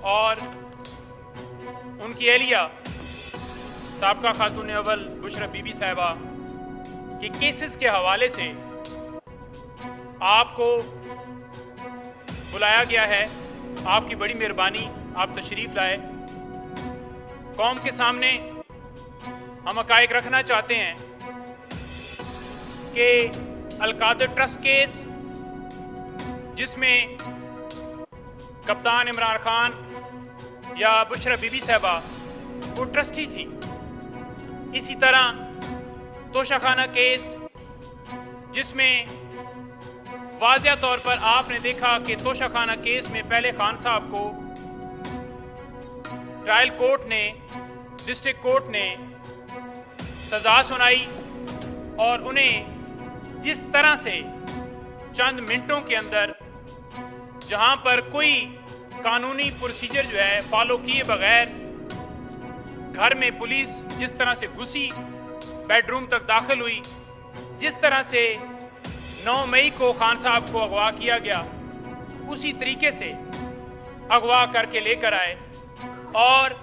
और उनकी एहलिया साबका खातून अव्वल बुशरा बीबी साहिबा के केसेस के हवाले से आपको बुलाया गया है। आपकी बड़ी मेहरबानी, आप तशरीफ लाए। कौम के सामने हम हक़ाइक़ रखना चाहते हैं कि अल-कादर ट्रस्ट केस, जिसमें कप्तान इमरान खान या बुशरा बीबी साहिबा वो ट्रस्टी थी, इसी तरह तोशाखाना केस जिसमें वाज़िया तौर पर आपने देखा कि तोशाखाना केस में पहले खान साहब को ट्रायल कोर्ट ने, डिस्ट्रिक्ट कोर्ट ने सजा सुनाई और उन्हें जिस तरह से चंद मिनटों के अंदर, जहां पर कोई कानूनी प्रोसीजर जो है फॉलो किए बगैर, घर में पुलिस जिस तरह से घुसी, बेडरूम तक दाखिल हुई, जिस तरह से 9 मई को खान साहब को अगवा किया गया, उसी तरीके से अगवा करके लेकर आए और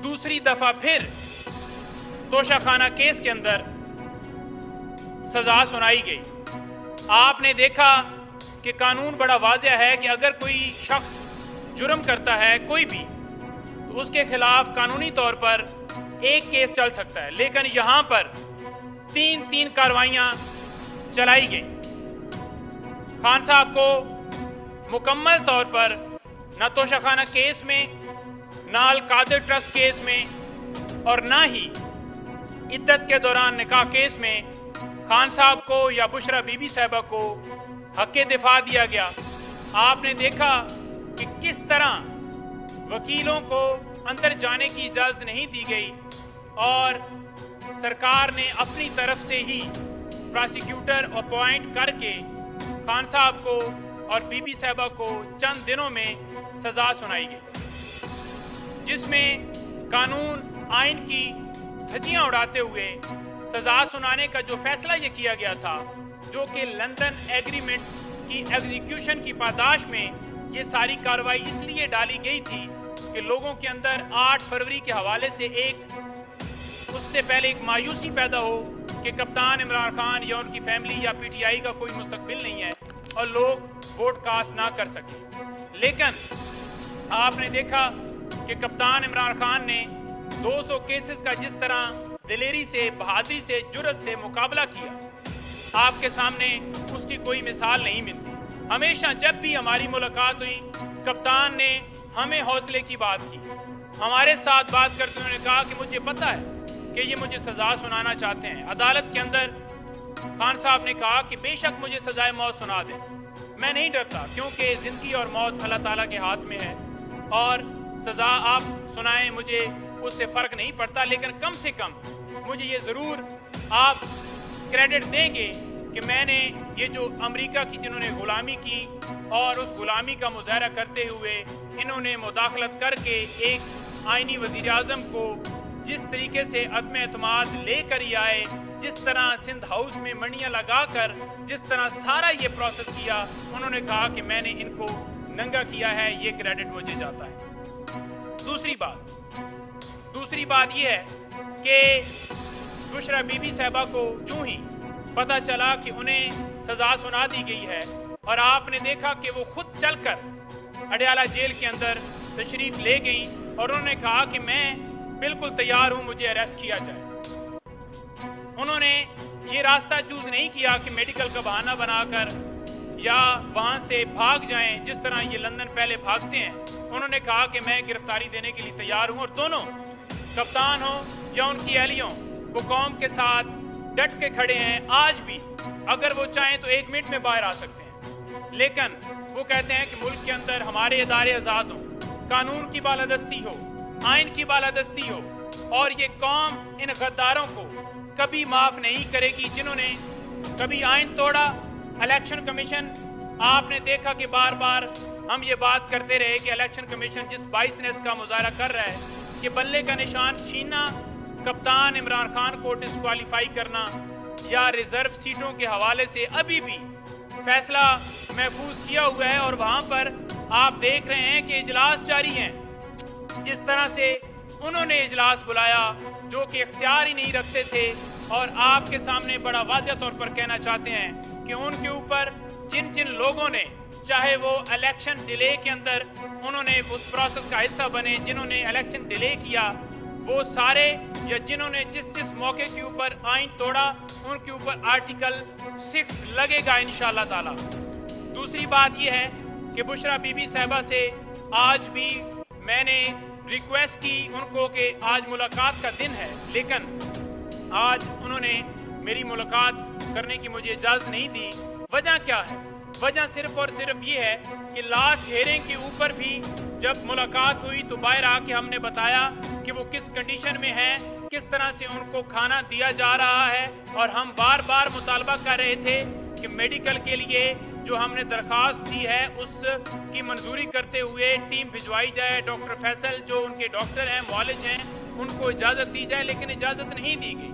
दूसरी दफा फिर तोशाखाना केस के अंदर सजा सुनाई गई। आपने देखा कि कानून बड़ा वाज़िया है कि अगर कोई शख्स जुर्म करता है कोई भी, तो उसके खिलाफ कानूनी तौर पर एक केस चल सकता है, लेकिन यहां पर 3 कार्रवाइयां चलाई गई। खान साहब को मुकम्मल तौर पर न तोशाखाना केस में, न अल-कादर ट्रस्ट केस में और न ही इद्दत के दौरान निकाह केस में खान साहब को या बुशरा बीबी साहिबा को हक़ दिफा दिया गया। आपने देखा कि किस तरह वकीलों को अंदर जाने की इजाज़त नहीं दी गई और सरकार ने अपनी तरफ से ही प्रोसिक्यूटर अपॉइंट करके खान साहब को और बीबी साहिबा को चंद दिनों में सजा सुनाई गई, जिसमें कानून आइन की धज्जियां उड़ाते हुए सजा सुनाने का जो फैसला ये किया गया था, जो कि लंदन एग्रीमेंट की एग्जीक्यूशन की पादाश में ये सारी कार्रवाई इसलिए डाली गई थी कि लोगों के अंदर 8 फरवरी के हवाले से उससे पहले एक मायूसी पैदा हो कि कप्तान इमरान खान या उनकी फैमिली या पीटीआई का कोई मुस्तकबिल नहीं है और लोग वोट कास्ट ना कर सके। लेकिन आपने देखा कि कप्तान इमरान खान ने 200 केसेस का जिस तरह दिलेरी से, बहादुरी से, जुर्रत से मुकाबला किया, आपके सामने उसकी कोई मिसाल नहीं मिलती। हमेशा जब भी हमारी मुलाकात हुई, कप्तान ने हमें हौसले की बात की, हमारे साथ बात करते उन्होंने कहा कि मुझे पता है कि ये मुझे सजा सुनाना चाहते हैं। अदालत के अंदर खान साहब ने कहा कि बेशक मुझे सजाए मौत सुना दें, मैं नहीं डरता, क्योंकि ज़िंदगी और मौत अल्लाह ताला के हाथ में है और सज़ा आप सुनाएं, मुझे उससे फ़र्क नहीं पड़ता, लेकिन कम से कम मुझे ये ज़रूर आप क्रेडिट देंगे कि मैंने ये जो अमेरिका की जिन्होंने ग़ुलामी की और उस ग़ुलामी का मुज़ाहरा करते हुए इन्होंने मुदाखलत करके एक आइनी वज़ीर आज़म को जिस तरीके से अदम एतमाद लेकर ही आए, जिस तरह सिंध हाउस में मंडियाँ लगा कर जिस तरह सारा ये प्रोसेस किया, उन्होंने कहा कि मैंने इनको नंगा किया है, ये क्रेडिट मुझे जाता है। दूसरी बात ये है कि बुशरा बीबी साहिबा को यूं ही पता चला कि उन्हें सजा सुना दी गई है और आपने देखा कि वो खुद चलकर अडयाला जेल के अंदर तशरीफ ले गई और उन्होंने कहा कि मैं बिल्कुल तैयार हूं, मुझे अरेस्ट किया जाए। उन्होंने ये रास्ता चूज नहीं किया कि मेडिकल का बहाना बनाकर या वहां से भाग जाएं, जिस तरह ये लंदन पहले भागते हैं। उन्होंने कहा कि मैं गिरफ्तारी देने के लिए तैयार हूं और दोनों कप्तान हो या उनकी एहलियों, वो कौम के साथ डट के खड़े हैं। आज भी अगर वो चाहें तो 1 मिनट में बाहर आ सकते हैं, लेकिन वो कहते हैं कि मुल्क के अंदर हमारे इदारे आज़ाद हों, कानून की बालादस्ती हो, आइन की बालादस्ती हो और ये कौम इन गद्दारों को कभी माफ़ नहीं करेगी जिन्होंने कभी आइन तोड़ा। इलेक्शन कमीशन, आपने देखा कि बार बार हम ये बात करते रहे कि इलेक्शन कमीशन जिस बाइसनेस का मुजाहरा कर रहा है कि बल्ले का निशान छीनना, कप्तान इमरान खान को डिस्क्वालीफाई करना या रिजर्व सीटों के हवाले से अभी भी फैसला महफूज किया हुआ है और वहाँ पर आप देख रहे हैं कि इजलास जारी हैं। जिस तरह से उन्होंने इजलास बुलाया जो कि इख्तियार ही नहीं रखते थे, और आपके सामने बड़ा वाज़ेह तौर पर कहना चाहते हैं कि उनके ऊपर जिन जिन लोगों ने, चाहे वो इलेक्शन डिले के अंदर उन्होंने उस प्रोसेस का हिस्सा बने, जिन्होंने इलेक्शन डिले किया वो सारे, या जिन्होंने जिस जिस मौके के ऊपर आइन तोड़ा उनके ऊपर आर्टिकल 6 लगेगा इंशाअल्लाह ताला। दूसरी बात यह है कि बुशरा बीबी साहिबा से आज भी मैंने रिक्वेस्ट की उनको कि आज मुलाकात का दिन है, लेकिन आज उन्होंने मेरी मुलाकात करने की मुझे इजाज़त नहीं दी। वजह क्या है? वजह सिर्फ और सिर्फ ये है कि लास्ट हियरिंग के ऊपर भी जब मुलाकात हुई तो बाहर आके हमने बताया कि वो किस कंडीशन में हैं, किस तरह से उनको खाना दिया जा रहा है, और हम बार बार मुतालबा कर रहे थे कि मेडिकल के लिए जो हमने दरख्वास्त दी है उसकी मंजूरी करते हुए टीम भिजवाई जाए। डॉक्टर फैसल जो उनके डॉक्टर हैं, मुआलिज हैं, उनको इजाज़त दी जाए, लेकिन इजाज़त नहीं दी गई।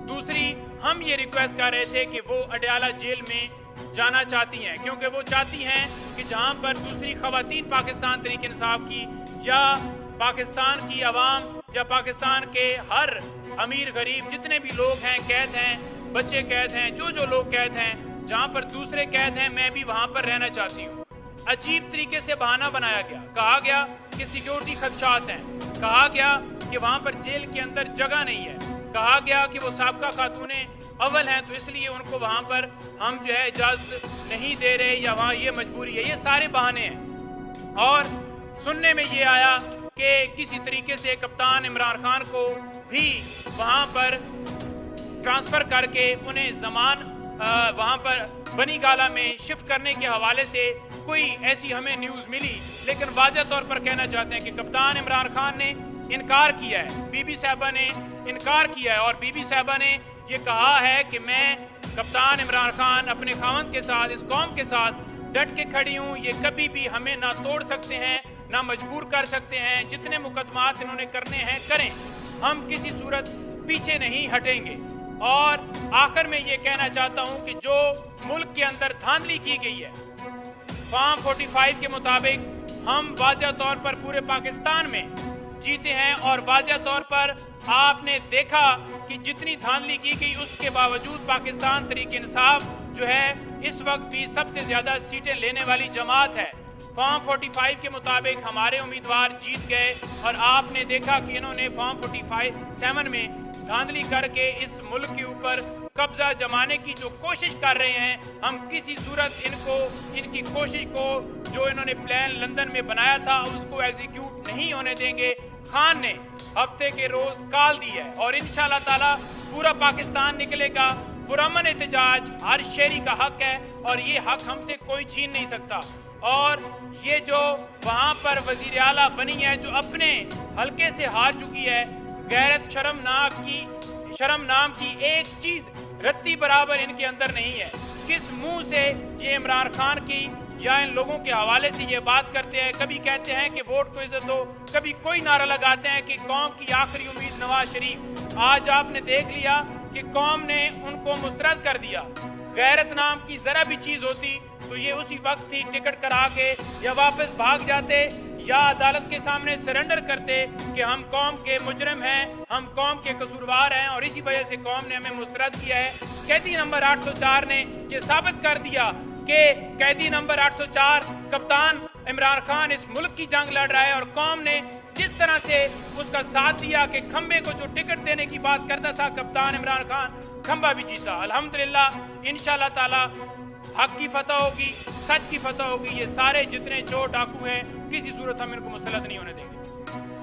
दूसरी, हम ये रिक्वेस्ट कर रहे थे कि वो अडयाला जेल में जाना चाहती हैं, क्योंकि वो चाहती हैं कि जहां पर दूसरी ख़वातीन पाकिस्तान तहरीक इंसाफ की या पाकिस्तान की आवाम या पाकिस्तान के हर अमीर गरीब जितने भी लोग हैं कैद हैं, बच्चे कैद हैं, जो लोग कैद हैं, जहां पर दूसरे कैद हैं, मैं भी वहां पर रहना चाहती हूँ। अजीब तरीके से बहाना बनाया गया, कहा गया कि सिक्योरिटी खदशात हैं, कहा गया कि वहां पर जेल के अंदर जगह नहीं है, कहा गया कि वो साबका खातूने अव्वल हैं तो इसलिए उनको वहां पर हम जो है इजाज़त नहीं दे रहे, या वहां ये मजबूरी है। ये सारे बहाने हैं। और सुनने में ये आया कि किसी तरीके से कप्तान इमरान खान को भी वहां पर ट्रांसफ़र करके उन्हें ज़मान वहां पर बनी गाला में शिफ्ट करने के हवाले से कोई ऐसी हमें न्यूज़ मिली, लेकिन वाज़ेह तौर पर कहना चाहते हैं कि कप्तान इमरान खान ने इनकार किया है, बीबी साहिबा ने इनकार किया है, और बीबी साहिबा ने ये कहा है कि मैं कप्तान इमरान खान अपने खावंद के साथ, इस कौम के साथ डट के खड़ी हूँ, ये कभी भी हमें ना तोड़ सकते हैं ना मजबूर कर सकते हैं, जितने मुकदमात इन्होंने करने हैं करें, हम किसी सूरत पीछे नहीं हटेंगे। और आखिर में ये कहना चाहता हूँ कि जो मुल्क के अंदर धांधली की गई है फॉर्म 45 के मुताबिक, हम वाज़ेह तौर पर पूरे पाकिस्तान में जीते हैं, और वाज़ेह तौर पर आपने देखा कि जितनी धांधली की गई उसके बावजूद पाकिस्तान तहरीक इंसाफ जो है इस वक्त भी सबसे ज़्यादा सीटें लेने वाली जमात है। फॉर्म 45 के मुताबिक हमारे उम्मीदवार जीत गए, और आपने देखा कि इन्होंने फॉर्म 47 में धांधली करके इस मुल्क के ऊपर कब्जा जमाने की जो कोशिश कर रहे हैं, हम किसी सूरत इनकी कोशिश को जो इन्होंने प्लान लंदन में बनाया था उसको एग्जीक्यूट नहीं होने देंगे। खान ने हफ्ते के रोज कॉल दी है, और इंशाअल्लाह ताला पूरा पाकिस्तान निकलेगा। पुरअमन एहतजाज हर शहरी का हक है, और ये हक हमसे कोई छीन नहीं सकता। और ये जो वहाँ पर वजीर आला बनी है, जो अपने हल्के से हार चुकी है, गैरत शर्म नाम की एक चीज रत्ती बराबर इनके अंदर नहीं है। किस मुंह से ये इमरान खान की या इन लोगों के हवाले से ये बात करते हैं? कभी कहते हैं कि वोट को इज्जत दो, कभी कोई नारा लगाते हैं कि कौम की आखिरी उम्मीद नवाज शरीफ। आज आपने देख लिया कि कौम ने उनको मुस्तरद कर दिया। गैरत नाम की जरा भी चीज होती तो ये उसी वक्त ही टिकट करा के या वापस भाग जाते या अदालत के सामने सरेंडर करते कि हम कौम के मुजरिम हैं, हम कौम के कसूरवार हैं, और इसी वजह से कौम ने हमें मुस्तरद किया है। कैदी नंबर 804 ने ये साबित कर दिया कि कैदी नंबर 804 कप्तान इमरान खान इस मुल्क की जंग लड़ रहा है, और कौम ने जिस तरह से उसका साथ दिया कि खंबे को जो टिकट देने की बात करता था कप्तान इमरान खान, खंबा भी जीता। अल्हम्दुलिल्लाह, इंशाअल्लाह ताला हक की फतह होगी, सच की फतह होगी। ये सारे जितने चोर डाकू हैं किसी सूरत हम इनको मुसल्लत नहीं होने देंगे।